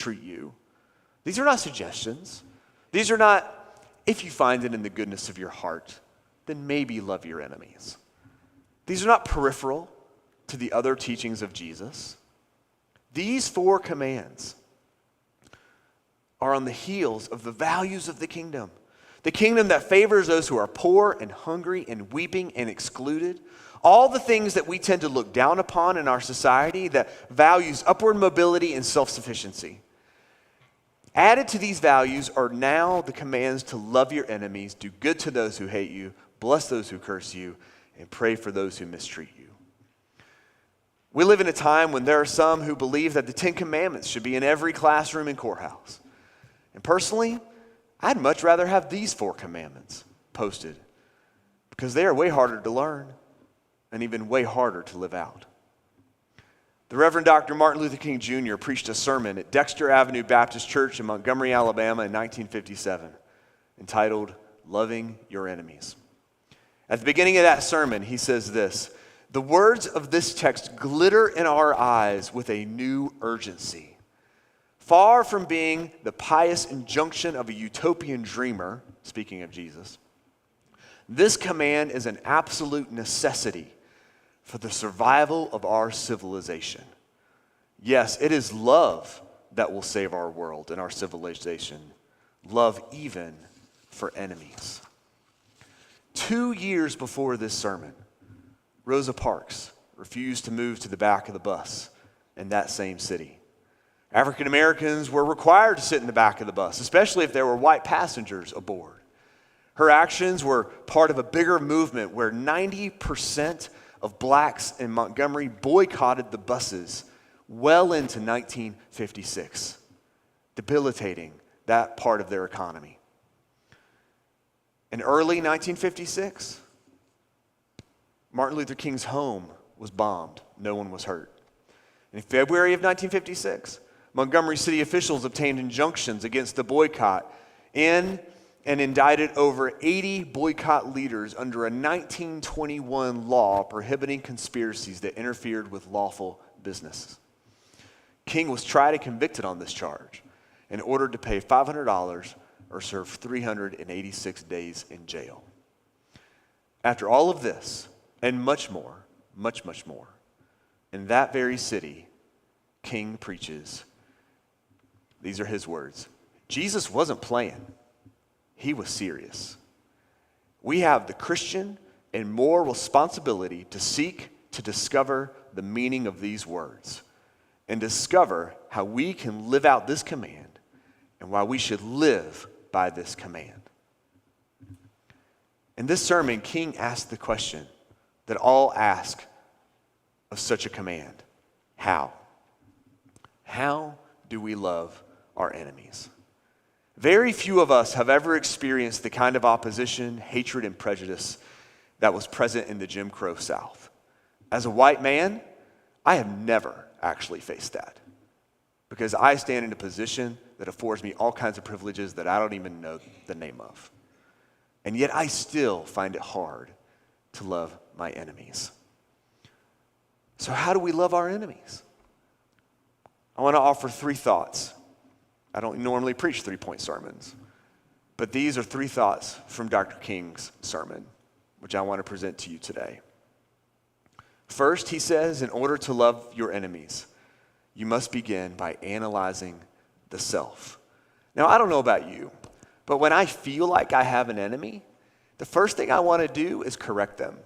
treat you. These are not suggestions. These are not, if you find it in the goodness of your heart, then maybe love your enemies. These are not peripheral to the other teachings of Jesus. These 4 commands are on the heels of the values of the kingdom that favors those who are poor and hungry and weeping and excluded. All the things that we tend to look down upon in our society that values upward mobility and self-sufficiency. Added to these values are now the commands to love your enemies, do good to those who hate you, bless those who curse you, and pray for those who mistreat you. We live in a time when there are some who believe that the 10 Commandments should be in every classroom and courthouse. And personally, I'd much rather have these 4 commandments posted because they are way harder to learn and even way harder to live out. The Reverend Dr. Martin Luther King Jr. preached a sermon at Dexter Avenue Baptist Church in Montgomery, Alabama in 1957 entitled, Loving Your Enemies. At the beginning of that sermon, he says this, "The words of this text glitter in our eyes with a new urgency. Far from being the pious injunction of a utopian dreamer," speaking of Jesus, "this command is an absolute necessity for the survival of our civilization. Yes, it is love that will save our world and our civilization. Love even for enemies." 2 years before this sermon, Rosa Parks refused to move to the back of the bus in that same city. African Americans were required to sit in the back of the bus, especially if there were white passengers aboard. Her actions were part of a bigger movement where 90% of blacks in Montgomery boycotted the buses well into 1956, debilitating that part of their economy. In early 1956, Martin Luther King's home was bombed. No one was hurt. In February of 1956, Montgomery city officials obtained injunctions against the boycott and indicted over 80 boycott leaders under a 1921 law prohibiting conspiracies that interfered with lawful business. King was tried and convicted on this charge and ordered to pay $500 or serve 386 days in jail. After all of this, and much more, much, much more, in that very city, King preaches. These are his words. Jesus wasn't playing. He was serious. We have the Christian and moral responsibility to seek to discover the meaning of these words and discover how we can live out this command and why we should live by this command. In this sermon, King asked the question that all ask of such a command. How? How do we love our enemies? Very few of us have ever experienced the kind of opposition, hatred, and prejudice that was present in the Jim Crow South. As a white man, I have never actually faced that because I stand in a position that affords me all kinds of privileges that I don't even know the name of. And yet I still find it hard to love my enemies. So how do we love our enemies? I want to offer 3 thoughts. I don't normally preach 3-point sermons, but these are 3 thoughts from Dr. King's sermon, which I want to present to you today. First, he says, in order to love your enemies, you must begin by analyzing the self. Now, I don't know about you, but when I feel like I have an enemy, the first thing I want to do is correct them.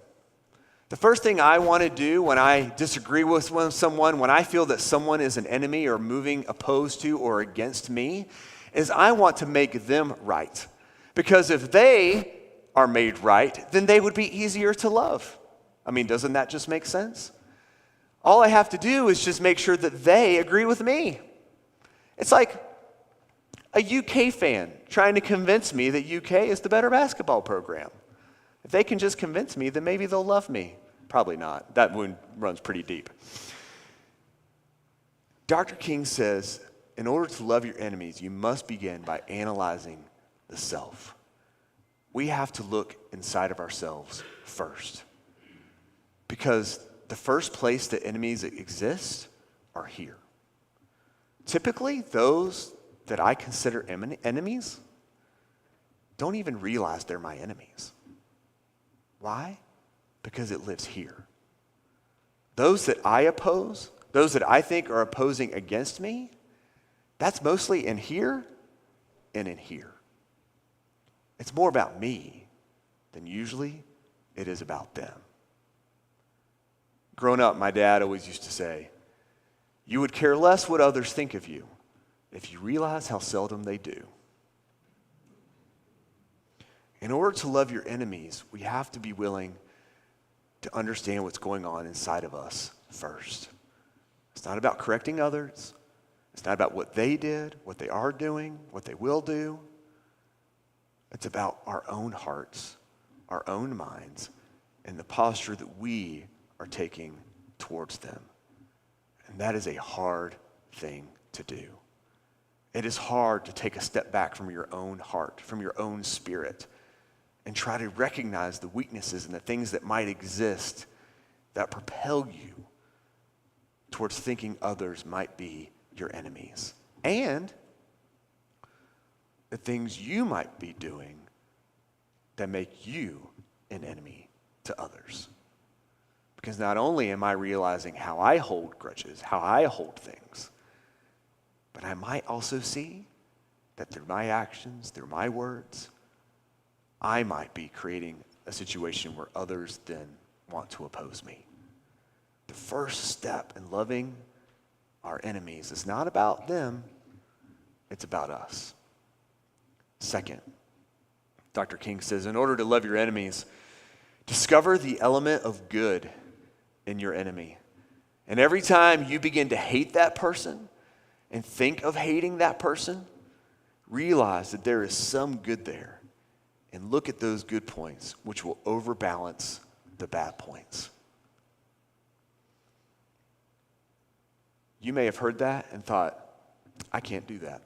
The first thing I want to do when I disagree with someone, when I feel that someone is an enemy or moving opposed to or against me, is I want to make them right. Because if they are made right, then they would be easier to love. I mean, doesn't that just make sense? All I have to do is just make sure that they agree with me. It's like a UK fan trying to convince me that UK is the better basketball program. If they can just convince me, then maybe they'll love me. Probably not. That wound runs pretty deep. Dr. King says, in order to love your enemies, you must begin by analyzing the self. We have to look inside of ourselves first. Because the first place that enemies exist are here. typically those that I consider enemies don't even realize they're my enemies. Why? Because it lives here. Those that I oppose, those that I think are opposing against me, that's mostly in here and in here. It's more about me than usually it is about them. Growing up, my dad always used to say, you would care less what others think of you if you realize how seldom they do. In order to love your enemies, we have to be willing to understand what's going on inside of us first. It's not about correcting others. It's not about what they did, what they are doing, what they will do. It's about our own hearts, our own minds, and the posture that we are taking towards them. And that is a hard thing to do. It is hard to take a step back from your own heart, from your own spirit, and try to recognize the weaknesses and the things that might exist that propel you towards thinking others might be your enemies. And the things you might be doing that make you an enemy to others. Because not only am I realizing how I hold grudges, how I hold things, but I might also see that through my actions, through my words, I might be creating a situation where others then want to oppose me. The first step in loving our enemies is not about them, it's about us. Second, Dr. King says, in order to love your enemies, discover the element of good in your enemy. And every time you begin to hate that person and think of hating that person, realize that there is some good there. And look at those good points, which will overbalance the bad points. You may have heard that and thought, I can't do that.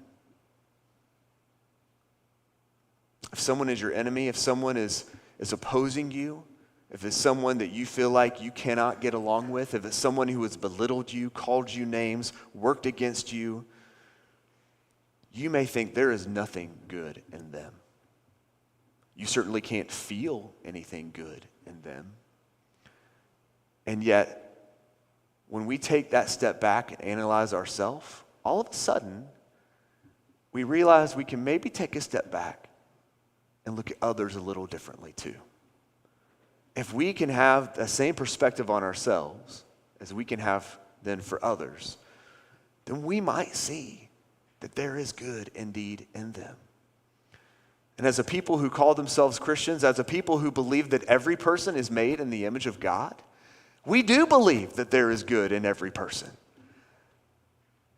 If someone is your enemy, if someone is opposing you, if it's someone that you feel like you cannot get along with, if it's someone who has belittled you, called you names, worked against you, you may think there is nothing good in them. You certainly can't feel anything good in them. And yet, when we take that step back and analyze ourselves, all of a sudden, we realize we can maybe take a step back and look at others a little differently too. If we can have the same perspective on ourselves as we can have then for others, then we might see that there is good indeed in them. And as a people who call themselves Christians, as a people who believe that every person is made in the image of God, we do believe that there is good in every person.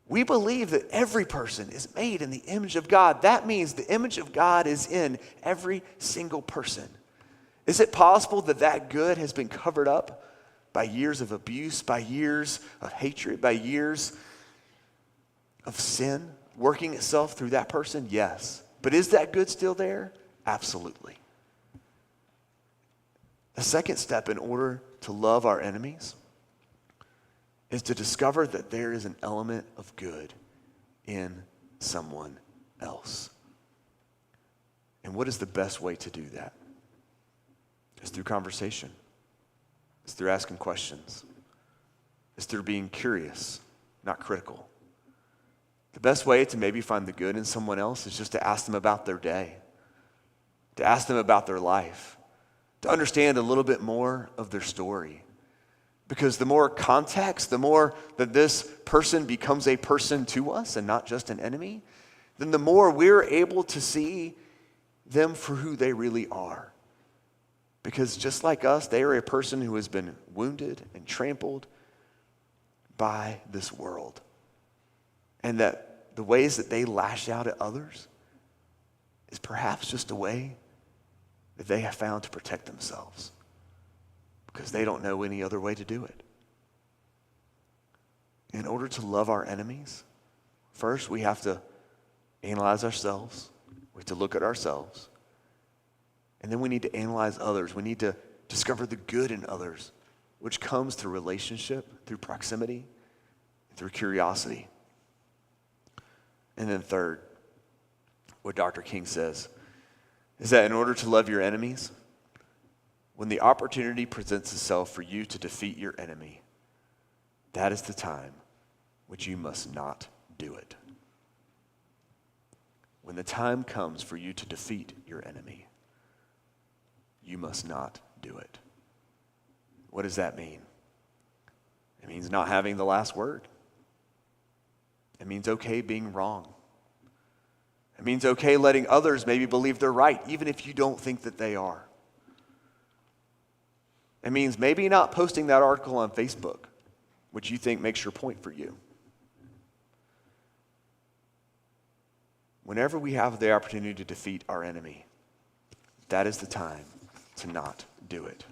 We believe that every person is made in the image of God. That means the image of God is in every single person. Is it possible that that good has been covered up by years of abuse, by years of hatred, by years of sin working itself through that person? Yes. But is that good still there? Absolutely. The second step in order to love our enemies is to discover that there is an element of good in someone else. And what is the best way to do that? It's through conversation. It's through asking questions. It's through being curious, not critical. The best way to maybe find the good in someone else is just to ask them about their day, to ask them about their life, to understand a little bit more of their story. Because the more context, the more that this person becomes a person to us and not just an enemy, then the more we're able to see them for who they really are. Because just like us, they are a person who has been wounded and trampled by this world. And that the ways that they lash out at others is perhaps just a way that they have found to protect themselves. Because they don't know any other way to do it. In order to love our enemies, first we have to analyze ourselves. We have to look at ourselves. And then we need to analyze others. We need to discover the good in others, which comes through relationship, through proximity, through curiosity. And then third, what Dr. King says is that in order to love your enemies, when the opportunity presents itself for you to defeat your enemy, that is the time which you must not do it. When the time comes for you to defeat your enemy, you must not do it. What does that mean? It means not having the last word. It means okay being wrong. It means okay letting others maybe believe they're right, even if you don't think that they are. It means maybe not posting that article on Facebook, which you think makes your point for you. Whenever we have the opportunity to defeat our enemy, that is the time to not do it.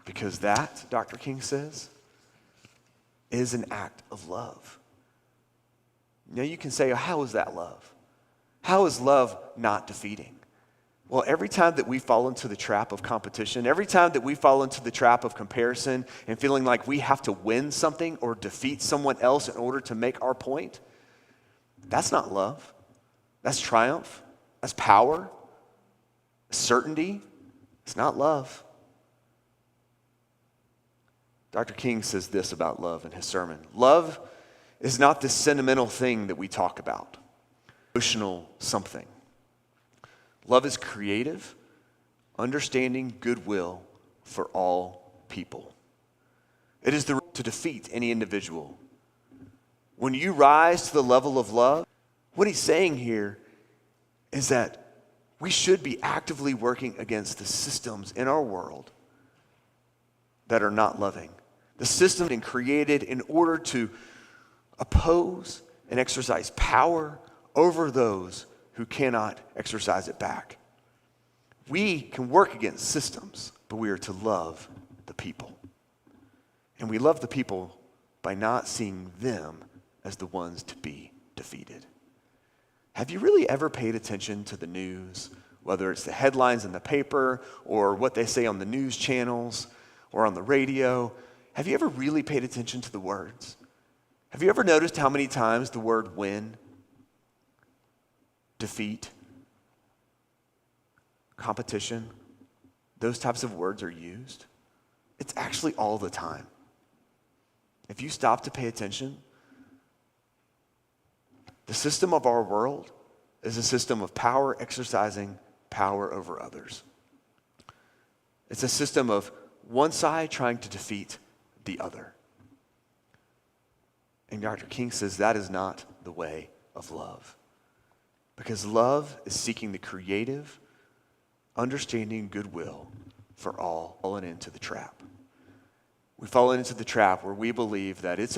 Because that, Dr. King says, is an act of love. Now you can say, how is that love? How is love not defeating? Well, every time that we fall into the trap of competition, every time that we fall into the trap of comparison and feeling like we have to win something or defeat someone else in order to make our point, that's not love. That's triumph. That's power. Certainty. It's not love. Dr. King says this about love in his sermon. Love is not this sentimental thing that we talk about, emotional something. Love is creative, understanding goodwill for all people. It is the right to defeat any individual. When you rise to the level of love, what he's saying here is that we should be actively working against the systems in our world that are not loving. The system been created in order to oppose and exercise power over those who cannot exercise it back. We can work against systems, but we are to love the people. And we love the people by not seeing them as the ones to be defeated. Have you really ever paid attention to the news, whether it's the headlines in the paper or what they say on the news channels or on the radio? Have you ever really paid attention to the words? Have you ever noticed how many times the word win, defeat, competition, those types of words are used? It's actually all the time. If you stop to pay attention, the system of our world is a system of power exercising power over others. It's a system of one side trying to defeat the other. And Dr. King says that is not the way of love. Because love is seeking the creative, understanding goodwill for all, fallen into the trap. We've fallen into the trap where we believe that it's